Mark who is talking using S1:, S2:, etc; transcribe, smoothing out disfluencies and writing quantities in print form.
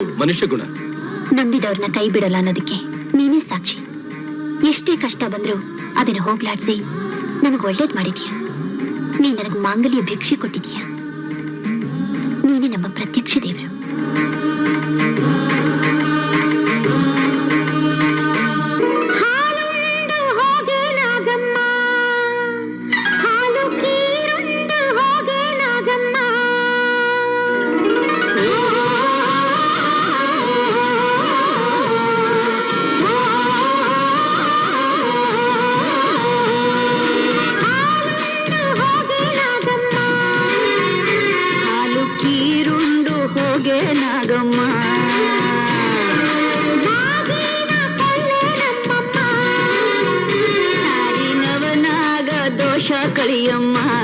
S1: ಮನುಷ್ಯ ಗುಣ.
S2: ನಂಬಿದವ್ರನ್ನ ಕೈ ಬಿಡಲ್ಲ ಅನ್ನೋದಕ್ಕೆ ನೀನೇ ಸಾಕ್ಷಿ. ಎಷ್ಟೇ ಕಷ್ಟ ಬಂದ್ರು ಅದನ್ನ ಹೋಗ್ಲಾಡ್ಸಿ ನನಗ್ ಒಳ್ಳೇದ್ ಮಾಡಿದ್ಯಾ. ನೀ ನನಗ್ ಮಾಂಗಲ್ಯ ಭಿಕ್ಷೆ ಕೊಟ್ಟಿದ್ಯಾ. ನೀನೇ ನಮ್ಮ ಪ್ರತ್ಯಕ್ಷ ದೇವರು. ಕಳಿಯಮ್ಮ